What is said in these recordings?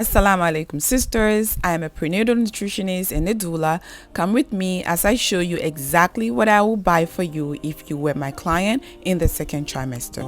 Assalamu alaikum sisters, I am a prenatal nutritionist and a doula. Come with me as I show you exactly what I will buy for you if you were my client in the second trimester.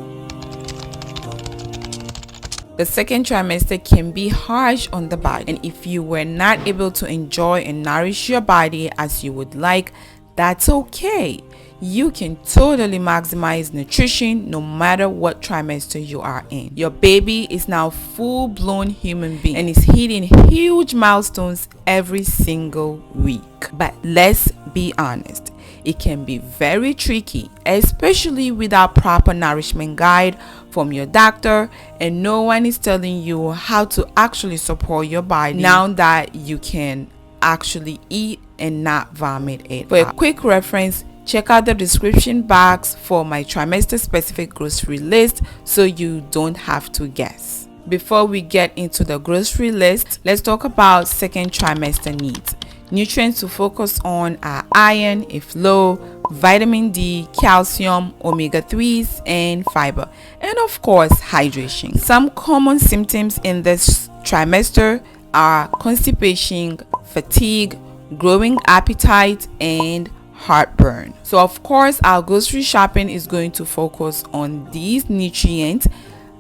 The second trimester can be harsh on the body, and if you were not able to enjoy and nourish your body as you would like, that's okay. You can totally maximize nutrition no matter what trimester you are in. Your baby is now full-blown human being and is hitting huge milestones every single week. But let's be honest, it can be very tricky, especially without proper nourishment guide from your doctor, and no one is telling you how to actually support your body now that you can actually eat and not vomit it. For a quick reference, check out the description box for my trimester specific grocery list so you don't have to guess. Before we get into the grocery list, let's talk about second trimester needs. Nutrients to focus on are iron, if low, vitamin D, calcium, omega-3s, and fiber, and of course hydration. Some common symptoms in this trimester are constipation, fatigue, growing appetite, and heartburn. So of course our grocery shopping is going to focus on these nutrients,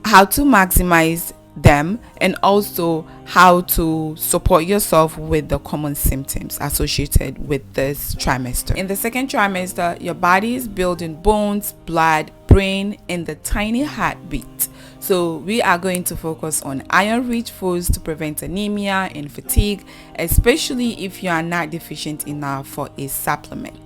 how to maximize them, and also how to support yourself with the common symptoms associated with this trimester. In the second trimester, your body is building bones, blood, brain, and the tiny heartbeat. So we are going to focus on iron-rich foods to prevent anemia and fatigue, especially if you are not deficient enough for a supplement.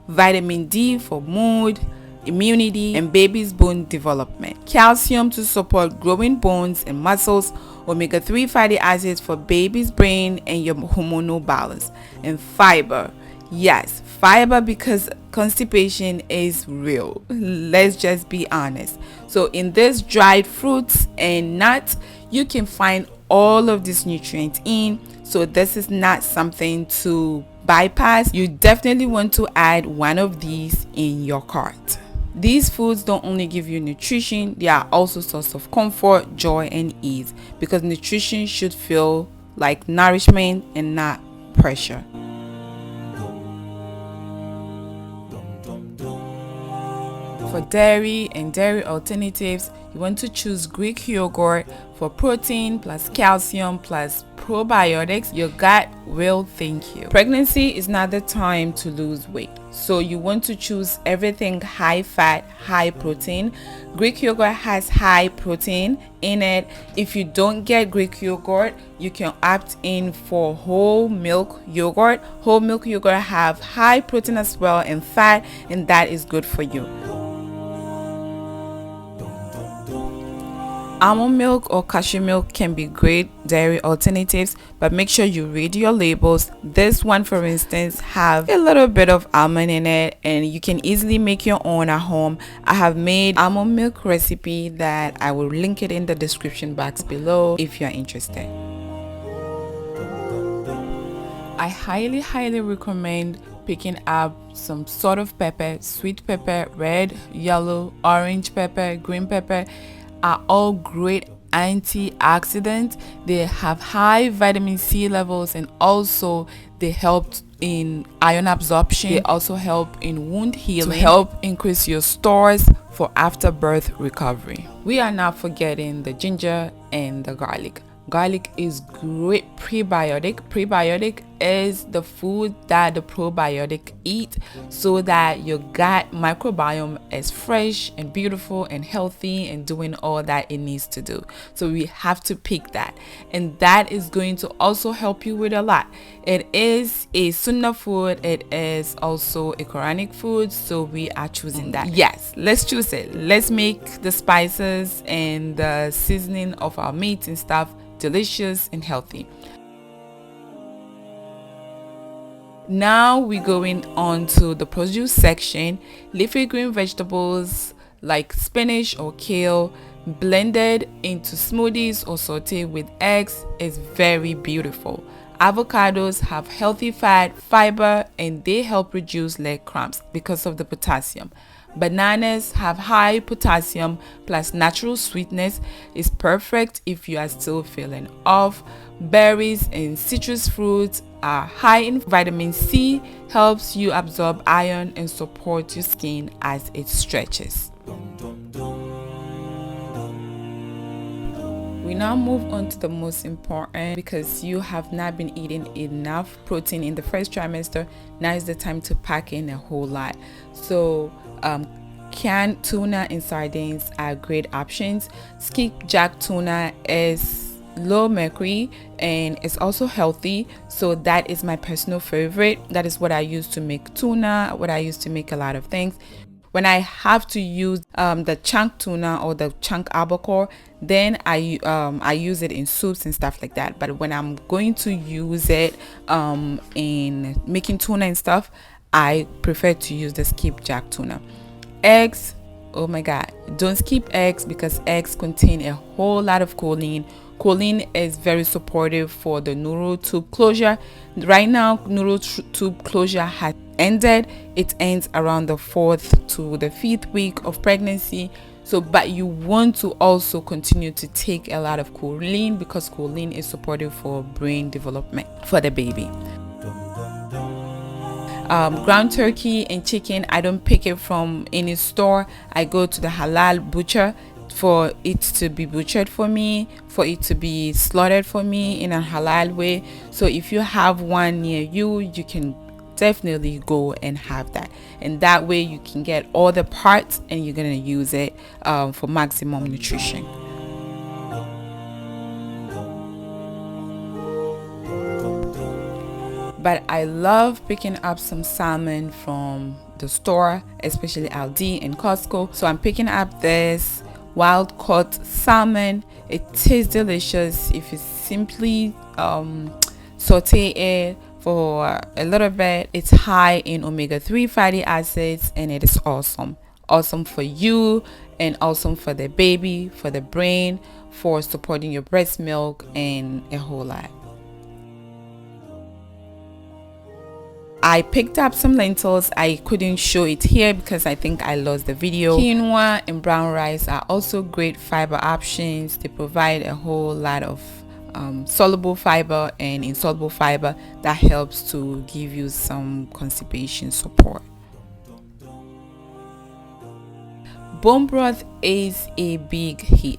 Vitamin D for mood, immunity, and baby's bone development. Calcium to support growing bones and muscles. Omega-3 fatty acids for baby's brain and your hormonal balance. And fiber. Yes, fiber, because constipation is real. Let's just be honest. So in this dried fruits and nuts, you can find all of these nutrients in. So this is not something to bypass. You definitely want to add one of these in your cart. These foods don't only give you nutrition, they are also source of comfort, joy, and ease, because nutrition should feel like nourishment and not pressure. For dairy and dairy alternatives, you want to choose Greek yogurt for protein plus calcium plus probiotics. Your gut will thank you. Pregnancy is not the time to lose weight, so you want to choose everything high fat, high protein. Greek yogurt has high protein in it. If you don't get Greek yogurt, you can opt in for whole milk yogurt. Whole milk yogurt have high protein as well and fat, and that is good for you. Almond milk or cashew milk can be great dairy alternatives, but make sure you read your labels. This one, for instance, have a little bit of almond in it, and you can easily make your own at home. I have made almond milk recipe that I will link it in the description box below if you're interested. I highly recommend picking up some sort of pepper. Sweet pepper, red, yellow, orange pepper, green pepper are all great antioxidants. They have high vitamin C levels, and also they help in iron absorption. They also help in wound healing to help increase your stores for afterbirth recovery. We are not forgetting the ginger and the garlic. Garlic is great prebiotic. Prebiotic is the food that the probiotic eat, so that your gut microbiome is fresh and beautiful and healthy and doing all that it needs to do. So we have to pick that, and that is going to also help you with a lot. It is a Sunnah food. It is also a Quranic food, so we are choosing that. Yes, let's choose it. Let's make the spices and the seasoning of our meats and stuff delicious and healthy. Now we're going on to the produce section. Leafy green vegetables like spinach or kale blended into smoothies or sauteed with eggs is very beautiful. Avocados have healthy fat, fiber, and they help reduce leg cramps because of the potassium. Bananas have high potassium plus natural sweetness, is perfect if you are still feeling off. Berries and citrus fruits are high in vitamin C, helps you absorb iron and support your skin as it stretches. We now move on to the most important, because you have not been eating enough protein in the first trimester. Now is the time to pack in a whole lot. So canned tuna and sardines are great options. Skipjack tuna is low mercury and it's also healthy, so that is my personal favorite. That is what I use to make tuna, what I use to make a lot of things. When I have to use the chunk tuna or the chunk albacore, then I use it in soups and stuff like that. But when I'm going to use it in making tuna and stuff, I prefer to use the skipjack tuna. Eggs, oh my god, don't skip eggs, because eggs contain a whole lot of choline. Choline is very supportive for the neural tube closure. Right now, neural tube closure has ended. It ends around the 4th to the 5th week of pregnancy. So, but you want to also continue to take a lot of choline, because choline is supportive for brain development for the baby. Ground turkey and chicken, I don't pick it from any store. I go to the halal butcher for it to be butchered for me, for it to be slaughtered for me in a halal way. So if you have one near you, you can definitely go and have that, and that way you can get all the parts and you're gonna use it for maximum nutrition. But I love picking up some salmon from the store, especially Aldi and Costco. So I'm picking up this wild caught salmon. It tastes delicious if you simply saute it for a little bit. It's high in omega-3 fatty acids, and it is awesome for you and awesome for the baby, for the brain, for supporting your breast milk, and a whole lot. I picked up some lentils. I couldn't show it here because I think I lost the video. Quinoa and brown rice are also great fiber options. They provide a whole lot of soluble fiber and insoluble fiber that helps to give you some constipation support. Bone broth is a big hit.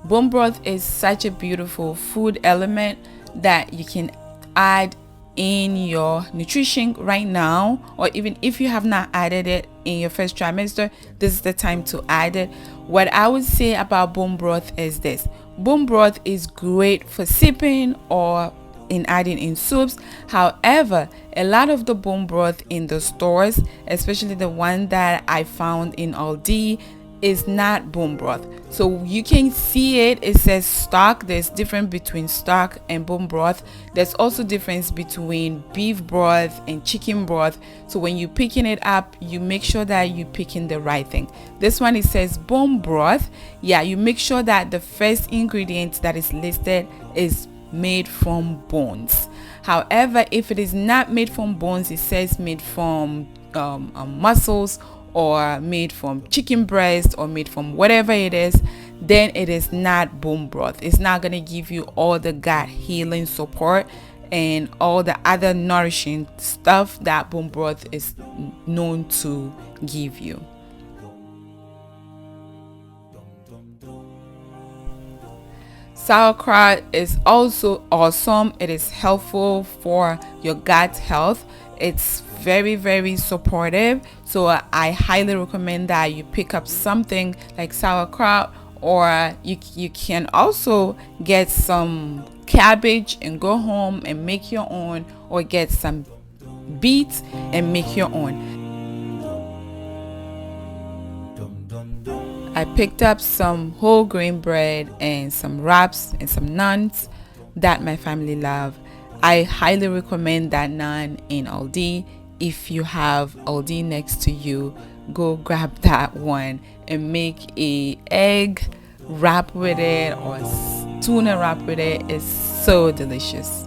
Bone broth is such a beautiful food element that you can add in your nutrition right now, or even if you have not added it in your first trimester, this is the time to add it. What I would say about bone broth is this: bone broth is great for sipping or in adding in soups. However, a lot of the bone broth in the stores, especially the one that I found in Aldi, is not bone broth. So you can see it says stock. There's difference between stock and bone broth. There's also difference between beef broth and chicken broth. So when you're picking it up, you make sure that you're picking the right thing. This one, it says bone broth. Yeah, you make sure that the first ingredient that is listed is made from bones. However, if it is not made from bones, it says made from muscles, or made from chicken breast, or made from whatever it is, then it is not bone broth. It's not going to give you all the gut healing support and all the other nourishing stuff that bone broth is known to give you. Sauerkraut is also awesome. It is helpful for your gut health. It's very, very supportive. So I highly recommend that you pick up something like sauerkraut, or you can also get some cabbage and go home and make your own, or get some beets and make your own. I picked up some whole grain bread and some wraps and some naans that my family love. I highly recommend that naan in Aldi. If you have Aldi next to you, go grab that one and make a egg wrap with it or tuna wrap with it. It's so delicious.